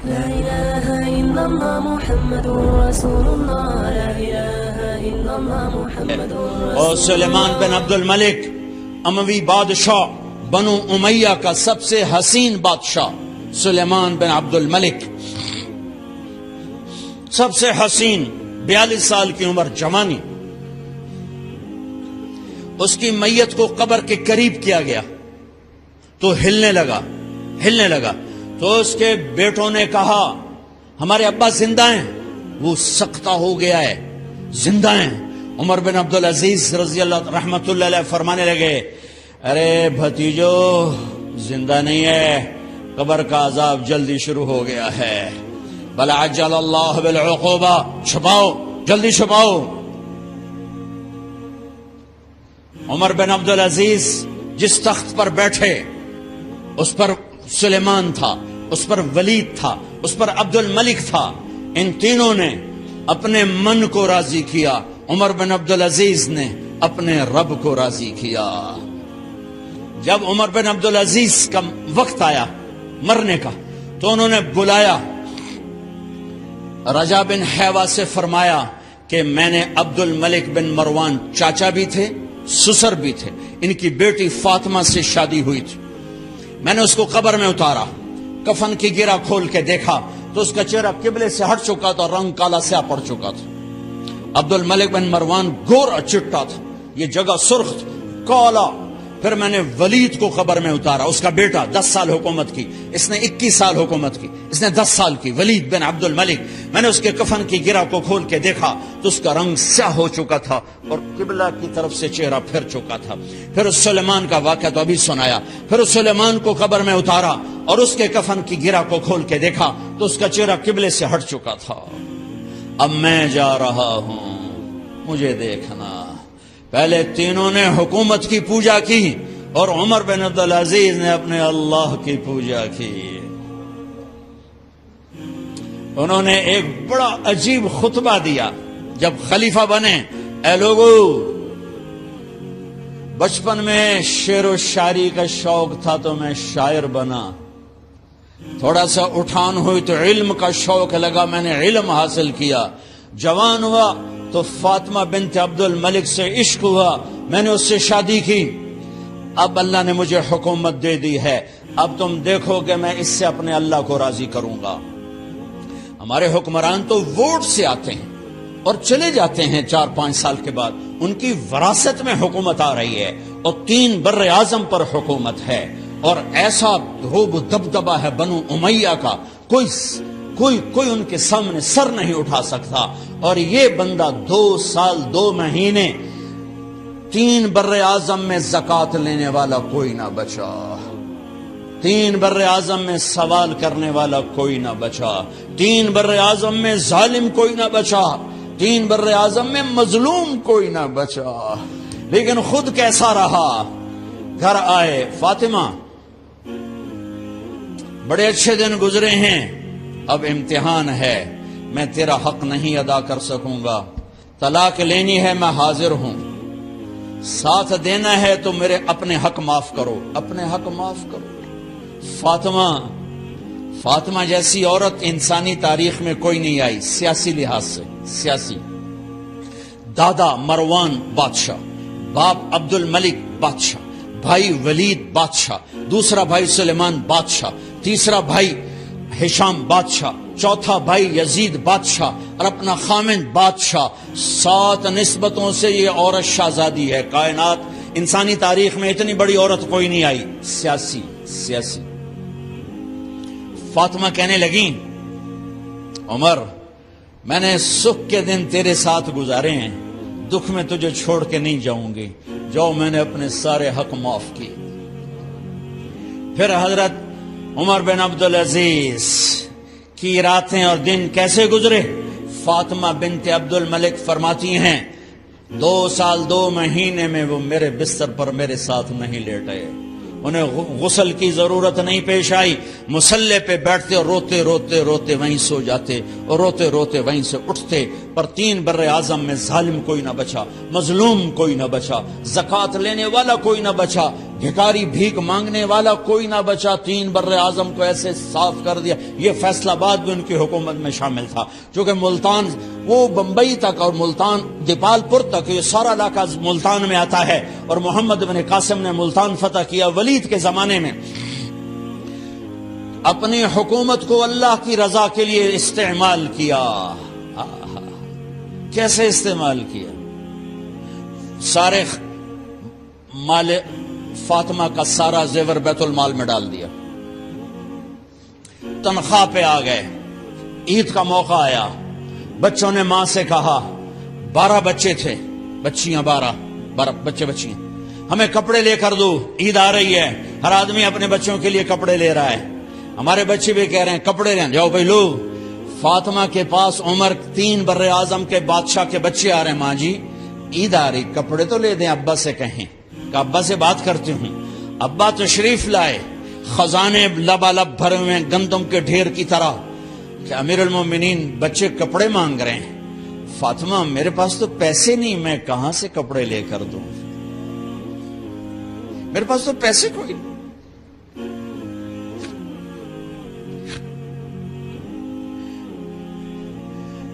لا إله إلا الله محمد رسول الله لا إله إلا الله محمد رسول اور سلیمان بن عبد الملک اموی بادشاہ بنو امیہ کا سب سے حسین بادشاہ سلیمان بن عبد الملک، سب سے حسین، 42 سال کی عمر، جوانی. اس کی میت کو قبر کے قریب کیا گیا تو ہلنے لگا تو اس کے بیٹوں نے کہا ہمارے ابا زندہ ہیں. وہ سکتہ ہو گیا ہے، زندہ ہیں. عمر بن عبدالعزیز رضی اللہ رحمت اللہ علیہ فرمانے لگے ارے بھتیجو زندہ نہیں ہے، قبر کا عذاب جلدی شروع ہو گیا ہے. بل عجل اللہ بالعقوبہ، چھپاؤ، جلدی چھپاؤ. عمر بن عبدالعزیز جس تخت پر بیٹھے اس پر سلیمان تھا، اس پر ولید تھا، اس پر عبد الملک تھا. ان تینوں نے اپنے من کو راضی کیا، عمر بن عبدالعزیز نے اپنے رب کو راضی کیا. جب عمر بن عبدالعزیز کا وقت آیا مرنے کا تو انہوں نے بلایا رجا بن حیوہ سے، فرمایا کہ میں نے عبد الملک بن مروان، چاچا بھی تھے سسر بھی تھے، ان کی بیٹی فاطمہ سے شادی ہوئی تھی. میں نے اس کو قبر میں اتارا، کفن کی گرہ کھول کے دیکھا تو اس کا چہرہ قبلے سے ہٹ چکا تھا، رنگ کالا سیاہ پڑ چکا تھا. عبد الملک بن مروان گورا چٹا تھا، یہ جگہ سرخ تھی، کالا. پھر میں نے ولید کو قبر میں اتارا، اس کا بیٹا 10 سال حکومت کی، اس نے 21 سال حکومت کی، اس نے 10 سال کی، ولید بن عبد الملک. میں نے اس کے کفن کی گرہ کو کھول کے دیکھا تو اس کا رنگ سیاہ ہو چکا تھا اور قبلہ کی طرف سے چہرہ پھر چکا تھا. پھر اس سلیمان کا واقعہ تو ابھی سنایا. پھر اس سلیمان کو قبر میں اتارا اور اس کے کفن کی گرہ کو کھول کے دیکھا تو اس کا چہرہ قبلے سے ہٹ چکا تھا. اب میں جا رہا ہوں، مجھے دیکھنا. پہلے تینوں نے حکومت کی پوجا کی اور عمر بن عبدالعزیز نے اپنے اللہ کی پوجا کی. انہوں نے ایک بڑا عجیب خطبہ دیا جب خلیفہ بنے. اے لوگو، بچپن میں شعر و شاعری کا شوق تھا تو میں شاعر بنا، تھوڑا سا اٹھان ہوئی تو علم کا شوق لگا، میں نے علم حاصل کیا. جوان ہوا تو فاطمہ بنت عبد الملک سے عشق ہوا، میں نے اس سے شادی کی. اب اللہ نے مجھے حکومت دے دی ہے، اب تم دیکھو کہ میں اس سے اپنے اللہ کو راضی کروں گا. ہمارے حکمران تو ووٹ سے آتے ہیں اور چلے جاتے ہیں 4-5 سال کے بعد، ان کی وراثت میں حکومت آ رہی ہے اور 3 بر اعظم پر حکومت ہے اور ایسا دھوب دبدبا ہے بنو امیہ کا، کوئی ان کے سامنے سر نہیں اٹھا سکتا. اور یہ بندہ 2 سال 2 مہینے 3 بر اعظم میں زکوٰۃ لینے والا کوئی نہ بچا، 3 بر اعظم میں سوال کرنے والا کوئی نہ بچا، 3 بر اعظم میں ظالم کوئی نہ بچا، 3 بر اعظم میں مظلوم کوئی نہ بچا. لیکن خود کیسا رہا؟ گھر آئے، فاطمہ بڑے اچھے دن گزرے ہیں، اب امتحان ہے، میں تیرا حق نہیں ادا کر سکوں گا، طلاق لینی ہے میں حاضر ہوں، ساتھ دینا ہے تو میرے اپنے حق معاف کرو، اپنے حق معاف کرو. فاطمہ جیسی عورت انسانی تاریخ میں کوئی نہیں آئی، سیاسی لحاظ سے. سیاسی دادا مروان بادشاہ، باپ عبد الملک بادشاہ، بھائی ولید بادشاہ، دوسرا بھائی سلیمان بادشاہ، تیسرا بھائی ہشام بادشاہ، چوتھا بھائی یزید بادشاہ اور اپنا خامند بادشاہ. 7 نسبتوں سے یہ عورت شہزادی ہے. کائنات انسانی تاریخ میں اتنی بڑی عورت کوئی نہیں آئی. سیاسی. فاطمہ کہنے لگیں عمر، میں نے سکھ کے دن تیرے ساتھ گزارے ہیں، دکھ میں تجھے چھوڑ کے نہیں جاؤں گی، جاؤ میں نے اپنے سارے حق معاف کیے. پھر حضرت عمر بن عبدالعزیز کی راتیں اور دن کیسے گزرے؟ فاطمہ بنت عبد الملک فرماتی ہیں 2 سال 2 مہینے میں وہ میرے بستر پر میرے ساتھ نہیں لیٹے، انہیں غسل کی ضرورت نہیں پیش آئی. مصلے پہ بیٹھتے اور روتے روتے روتے وہیں سو جاتے اور روتے روتے وہیں سے اٹھتے. پر 3 بر اعظم میں ظالم کوئی نہ بچا، مظلوم کوئی نہ بچا، زکوٰۃ لینے والا کوئی نہ بچا، بھکاری بھیک مانگنے والا کوئی نہ بچا، 3 بر اعظم کو ایسے صاف کر دیا۔ یہ فیصل آباد بھی ان کی حکومت میں شامل تھا، چونکہ ملتان وہ بمبئی تک اور ملتان دیپال پور تک یہ سارا علاقہ ملتان میں آتا ہے، اور محمد بن قاسم نے ملتان فتح کیا ولید کے زمانے میں۔ اپنی حکومت کو اللہ کی رضا کے لیے استعمال کیا۔ کیسے استعمال کیا؟ سارے مال فاطمہ کا سارا زیور بیت المال میں ڈال دیا، تنخواہ پہ آ گئے۔ عید کا موقع آیا، بچوں نے ماں سے کہا، 12 بچے تھے، بچیاں 12 بچے بچیاں، ہمیں کپڑے لے کر دو، عید آ رہی ہے، ہر آدمی اپنے بچوں کے لیے کپڑے لے رہا ہے۔ ہمارے بچے بھی کہہ رہے ہیں کپڑے لیں، جاؤ بھائی لو۔ فاطمہ کے پاس عمر 3 بر اعظم کے بادشاہ کے بچے آ رہے ہیں، ماں جی عید آ رہی، کپڑے تو لے دیں، ابا سے کہیں کہ ابا سے بات کرتی ہوں۔ ابا تشریف لائے، خزانے لبالب بھرے ہوئے گندم کے ڈھیر کی طرح، کہ امیر المومنین بچے کپڑے مانگ رہے ہیں۔ فاطمہ میرے پاس تو پیسے نہیں، میں کہاں سے کپڑے لے کر دوں، میرے پاس تو پیسے کوئی نہیں۔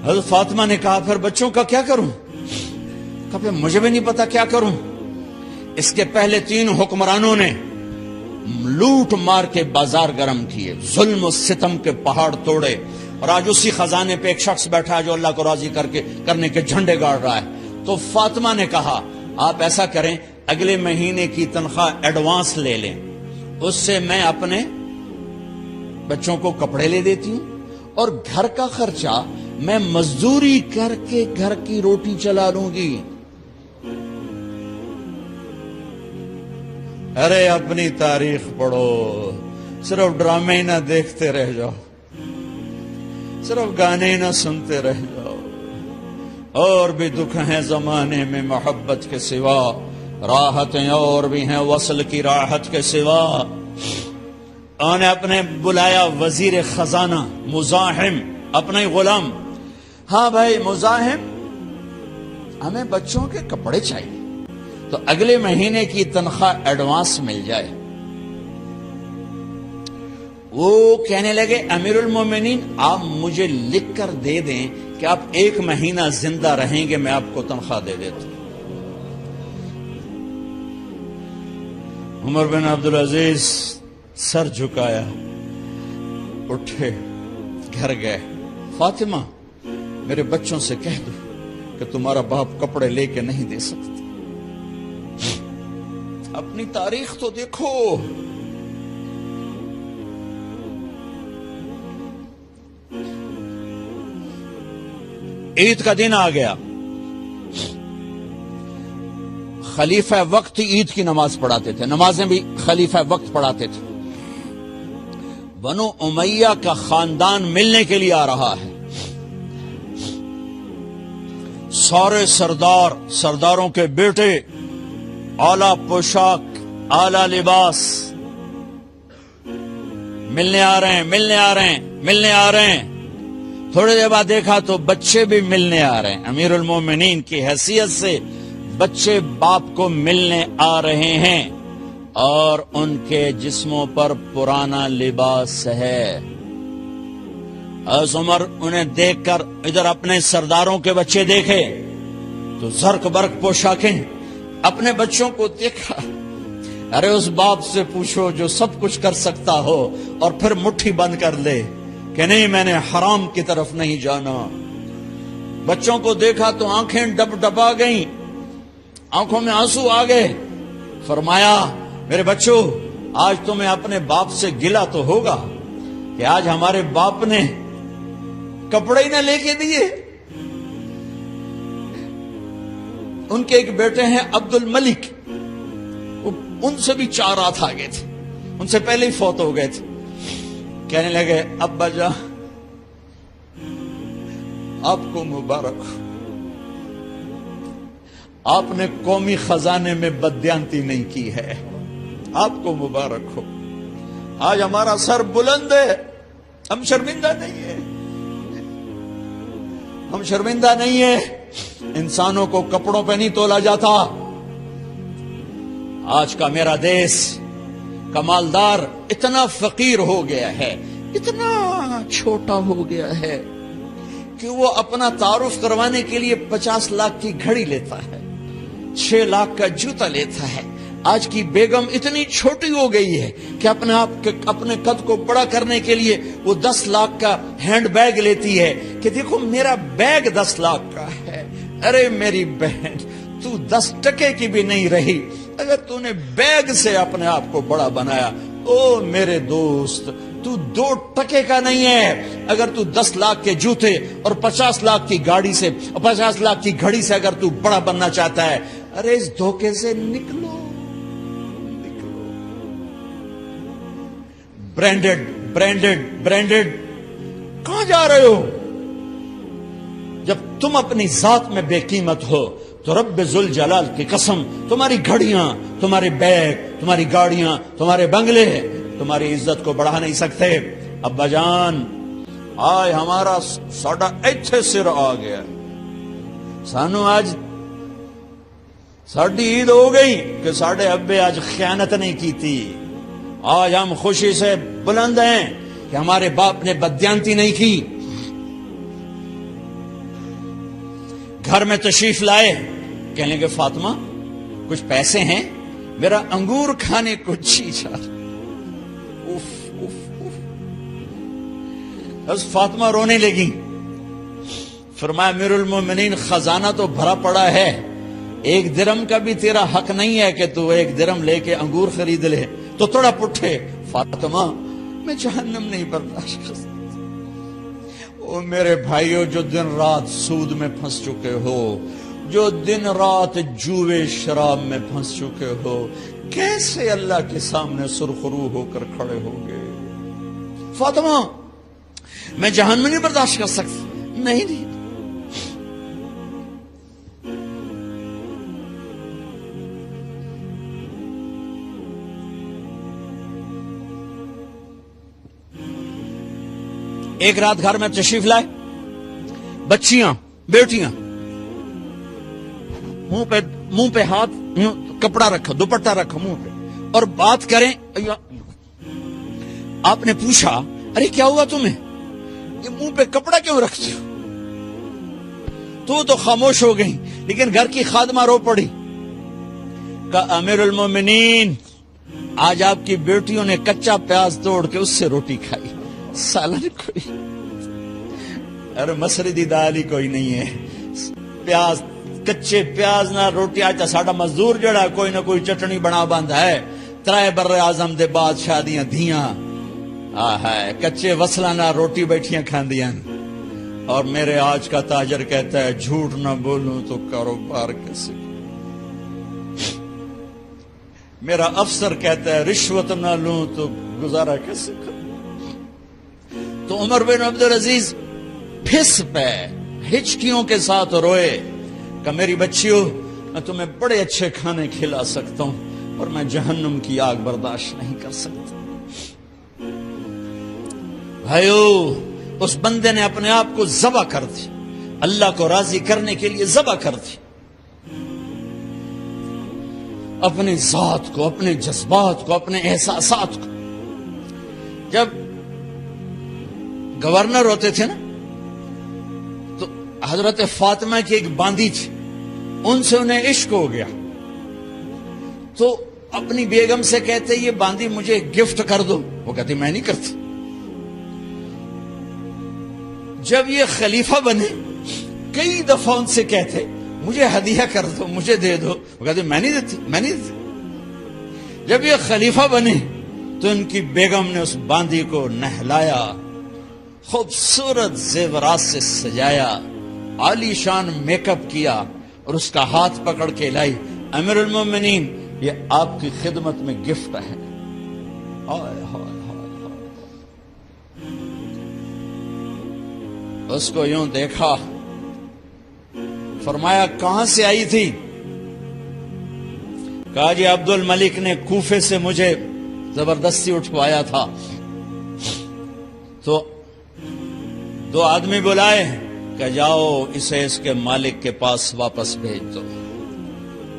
حضرت فاطمہ نے کہا پھر بچوں کا کیا کروں؟ کہا پھر مجھے بھی نہیں پتا کیا کروں۔ اس کے پہلے 3 حکمرانوں نے لوٹ مار کے بازار گرم کیے، ظلم و ستم کے پہاڑ توڑے، اور آج اسی خزانے پہ ایک شخص بیٹھا ہے جو اللہ کو راضی کرنے کے جھنڈے گاڑ رہا ہے۔ تو فاطمہ نے کہا آپ ایسا کریں، اگلے مہینے کی تنخواہ ایڈوانس لے لیں، اس سے میں اپنے بچوں کو کپڑے لے دیتی ہوں، اور گھر کا خرچہ میں مزدوری کر کے گھر کی روٹی چلا لوں گی۔ ارے اپنی تاریخ پڑھو، صرف ڈرامے نہ دیکھتے رہ جاؤ، صرف گانے نہ سنتے رہ جاؤ۔ اور بھی دکھ ہیں زمانے میں محبت کے سوا، راحتیں اور بھی ہیں وصل کی راحت کے سوا۔ انہوں نے اپنے بلایا وزیر خزانہ مزاحم، اپنا ہی غلام، ہاں بھائی مزاحم ہمیں بچوں کے کپڑے چاہیے، تو اگلے مہینے کی تنخواہ ایڈوانس مل جائے۔ وہ کہنے لگے امیر المومنین آپ مجھے لکھ کر دے دیں کہ آپ 1 مہینہ زندہ رہیں گے، میں آپ کو تنخواہ دے دیتا ہوں۔ عمر بن عبدالعزیز سر جھکایا، اٹھے، گھر گئے، فاطمہ میرے بچوں سے کہہ دو کہ تمہارا باپ کپڑے لے کے نہیں دے سکتا۔ اپنی تاریخ تو دیکھو، عید کا دن آ گیا، خلیفہ وقت عید کی نماز پڑھاتے تھے، نمازیں بھی خلیفہ وقت پڑھاتے تھے۔ بنو امیہ کا خاندان ملنے کے لیے آ رہا ہے، سارے سرداروں کے بیٹے اعلیٰ پوشاک، اعلیٰ لباس، ملنے آ رہے ہیں۔ تھوڑی دیر بعد دیکھا تو بچے بھی ملنے آ رہے ہیں، امیر المومنین کی حیثیت سے بچے باپ کو ملنے آ رہے ہیں، اور ان کے جسموں پر پرانا لباس ہے۔ عمر انہیں دیکھ کر ادھر اپنے سرداروں کے بچے دیکھے تو زرق برق پوشاکیں، اپنے بچوں کو دیکھا۔ ارے اس باپ سے پوچھو جو سب کچھ کر سکتا ہو اور پھر مٹھی بند کر لے کہ نہیں میں نے حرام کی طرف نہیں جانا۔ بچوں کو دیکھا تو آنکھیں ڈب ڈبا گئیں، آنکھوں میں آنسو آ گئے۔ فرمایا میرے بچوں آج تمہیں اپنے باپ سے گلہ تو ہوگا کہ آج ہمارے باپ نے کپڑے ہی نہ لے کے دیے۔ ان کے ایک بیٹے ہیں عبد الملک، ان سے بھی 4 رات آگے تھے، ان سے پہلے ہی فوت ہو گئے تھے۔ کہنے لگے ابا جان آپ کو مبارک ہو، آپ نے قومی خزانے میں بددیانتی نہیں کی ہے، آپ کو مبارک ہو۔ آج ہمارا سر بلند ہے، ہم شرمندہ نہیں ہیں، ہم شرمندہ نہیں ہیں۔ انسانوں کو کپڑوں پہ نہیں تولا جاتا، آج کا میرا دیس کا مالدار اتنا فقیر ہو گیا ہے، اتنا چھوٹا ہو گیا ہے کہ وہ اپنا تعارف کروانے کے لیے 50 لاکھ کی گھڑی لیتا ہے، 6 لاکھ کا جوتا لیتا ہے۔ آج کی بیگم اتنی چھوٹی ہو گئی ہے کہ اپنے قد کو بڑا کرنے کے لیے وہ 10 لاکھ کا ہینڈ بیگ لیتی ہے کہ دیکھو میرا بیگ 10 لاکھ کا ہے۔ ارے میری بہن، تو 10 ٹکے کی بھی نہیں رہی اگر تو نے بیگ سے اپنے آپ کو بڑا بنایا۔ او میرے دوست، تو 2 ٹکے کا نہیں ہے اگر تو 10 لاکھ کے جوتے اور 50 لاکھ کی گاڑی سے، 50 لاکھ کی گھڑی سے اگر تو بڑا بننا چاہتا ہے۔ ارے اس دھوکے سے نکلو۔ برانڈڈ برانڈڈ برانڈڈ، کہاں جا رہے ہو؟ جب تم اپنی ذات میں بے قیمت ہو تو رب ذوالجلال کی قسم، تمہاری گھڑیاں، تمہارے بیگ، تمہاری گاڑیاں، تمہارے بنگلے تمہاری عزت کو بڑھا نہیں سکتے۔ ابا جان، آج ہمارا ساڈا ایتھے سر آ گیا، سانو آج ساڈی عید ہو گئی کہ ساڈے ابے آج خیانت نہیں کی تھی۔ آج ہم خوشی سے بلند ہیں کہ ہمارے باپ نے بددیانتی نہیں کی۔ گھر میں تشریف لائے، کہنے کہ فاطمہ کچھ پیسے ہیں، میرا انگور کھانے کو جی چاہ۔ بس فاطمہ رونے لگی۔ فرمایا امیر المومنین، خزانہ تو بھرا پڑا ہے، 1 درم کا بھی تیرا حق نہیں ہے کہ تو 1 درم لے کے انگور خرید لے۔ تو تھوڑا پٹھے، فاطمہ میں جہنم نہیں برداشت کر سکتا۔ او میرے بھائیو، جو دن رات سود میں پھنس چکے ہو، جو دن رات جوے شراب میں پھنس چکے ہو، کیسے اللہ کے سامنے سرخرو ہو کر کھڑے ہوگے؟ فاطمہ میں جہنم نہیں برداشت کر سکتا۔ نہیں، ایک رات گھر میں تشریف لائے، بچیاں، بیٹیاں، منہ پہ ہاتھ، کپڑا رکھا، دوپٹہ رکھا منہ پہ، اور بات کریں۔ آپ نے پوچھا ارے کیا ہوا تمہیں، یہ منہ پہ کپڑا کیوں رکھتی ہو؟ تو خاموش ہو گئی، لیکن گھر کی خادمہ رو پڑی۔ کہا امیر المومنین، آج آپ کی بیٹیوں نے کچا پیاز توڑ کے اس سے روٹی کھائی، سالن کوئی، ارے مسردی دال ہی کوئی نہیں ہے، پیاز، کچے پیاز نہ روٹی۔ آج ساڈا مزدور جڑا کوئی نہ کوئی چٹنی بنا بند ہے، 3 بر اعظم دے بعد شادیاں دھیاں، کچے وصلہ نہ روٹی بیٹھیاں کھاندیاں۔ اور میرے آج کا تاجر کہتا ہے جھوٹ نہ بولوں تو کاروبار کیسے، میرا افسر کہتا ہے رشوت نہ لوں تو گزارا کیسے کروں۔ تو عمر بن عبدالعزیز پھس پہ ہچکیوں کے ساتھ روئے کہ میری بچیوں، میں تمہیں بڑے اچھے کھانے کھلا سکتا ہوں اور میں جہنم کی آگ برداشت نہیں کر سکتا۔ بھائیو، اس بندے نے اپنے آپ کو ذبح کر دی، اللہ کو راضی کرنے کے لیے ذبح کر دی، اپنی ذات کو، اپنے جذبات کو، اپنے احساسات کو۔ جب گورنر ہوتے تھے نا، تو حضرت فاطمہ کی ایک باندی تھی، ان سے انہیں عشق ہو گیا، تو اپنی بیگم سے کہتے یہ باندی مجھے گفٹ کر دو، وہ کہتی میں نہیں کرتی۔ جب یہ خلیفہ بنے، کئی دفعہ ان سے کہتے مجھے ہدیہ کر دو، مجھے دے دو، وہ کہتے میں نہیں دیتی، میں نہیں دیتی۔ جب یہ خلیفہ بنے تو ان کی بیگم نے اس باندی کو نہلایا، خوبصورت زیورات سے سجایا، عالی شان میک اپ کیا، اور اس کا ہاتھ پکڑ کے لائی، امیر المومنین یہ آپ کی خدمت میں گفٹ ہے۔ اس کو یوں دیکھا، فرمایا کہاں سے آئی تھی؟ کہا جی عبد الملک نے کوفے سے مجھے زبردستی اٹھوایا تھا، تو 2 آدمی بلائے کہ جاؤ اسے اس کے مالک کے پاس واپس بھیج دو۔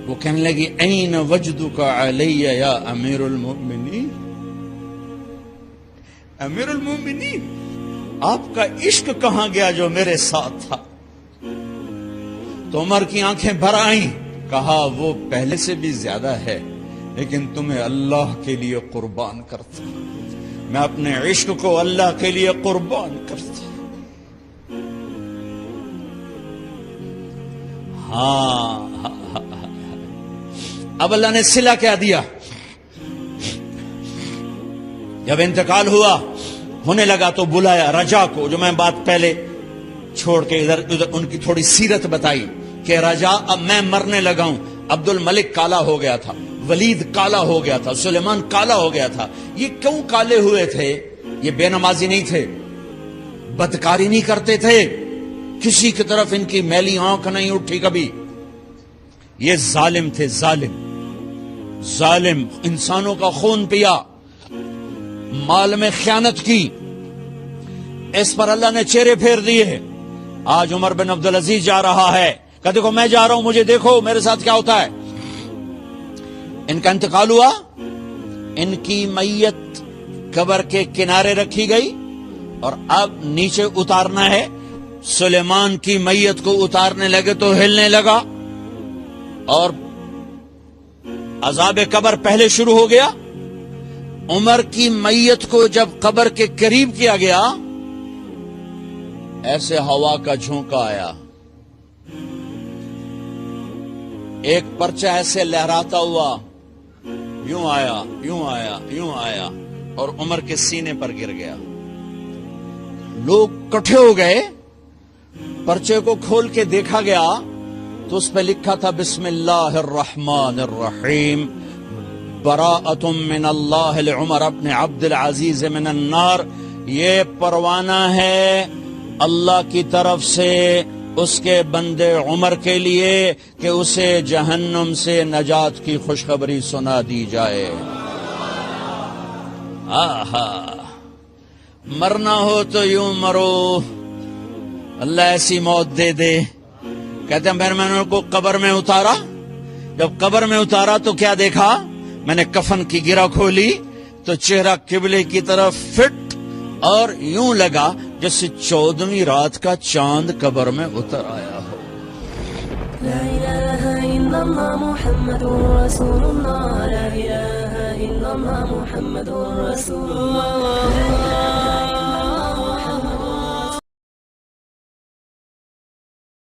وہ کہنے لگی این وجدک علی یا امیر المؤمنین، امیر المؤمنین آپ کا عشق کہاں گیا جو میرے ساتھ تھا؟ تو عمر کی آنکھیں بھر آئیں، کہا وہ پہلے سے بھی زیادہ ہے، لیکن تمہیں اللہ کے لیے قربان کرتا، میں اپنے عشق کو اللہ کے لیے قربان کرتا۔ ہاں اب اللہ نے صلہ کیا دیا؟ جب انتقال ہوا ہونے لگا تو بلایا رجا کو، جو میں بات پہلے چھوڑ کے ادھر ان کی تھوڑی سیرت بتائی کہ رجا اب میں مرنے لگا ہوں، عبد الملک کالا ہو گیا تھا، ولید کالا ہو گیا تھا، سلیمان کالا ہو گیا تھا۔ یہ کیوں کالے ہوئے تھے؟ یہ بے نمازی نہیں تھے، بدکاری نہیں کرتے تھے، کسی کی طرف ان کی میلی آنکھ نہیں اٹھی کبھی، یہ ظالم تھے، ظالم انسانوں کا خون پیا، مال میں خیانت کی، اس پر اللہ نے چہرے پھیر دیے۔ آج عمر بن عبدالعزیز جا رہا ہے کہ دیکھو میں جا رہا ہوں، مجھے دیکھو میرے ساتھ کیا ہوتا ہے۔ ان کا انتقال ہوا، ان کی میت قبر کے کنارے رکھی گئی اور اب نیچے اتارنا ہے۔ سلیمان کی میت کو اتارنے لگے تو ہلنے لگا اور عذاب قبر پہلے شروع ہو گیا۔ عمر کی میت کو جب قبر کے قریب کیا گیا، ایسے ہوا کا جھونکا آیا، ایک پرچہ ایسے لہراتا ہوا یوں آیا، یوں آیا، یوں آیا اور عمر کے سینے پر گر گیا۔ لوگ کٹھے ہو گئے، پرچے کو کھول کے دیکھا گیا تو اس پہ لکھا تھا بسم اللہ الرحمن الرحیم، براءۃ من اللہ لعمر بن عبد العزیز من النار۔ یہ پروانہ ہے اللہ کی طرف سے اس کے بندے عمر کے لیے کہ اسے جہنم سے نجات کی خوشخبری سنا دی جائے۔ آہا، مرنا ہو تو یوں مرو، اللہ ایسی موت دے دے۔ کہتے ہیں میں نے ان کو قبر میں اتارا، جب قبر میں اتارا تو کیا دیکھا؟ میں نے کفن کی گرہ کھولی تو چہرہ قبلے کی طرف فٹ اور یوں لگا جیسے 14ویں رات کا چاند قبر میں اتر آیا ہو۔ لا إله إلا الله محمد رسول الله، لا إله إلا الله محمد رسول الله۔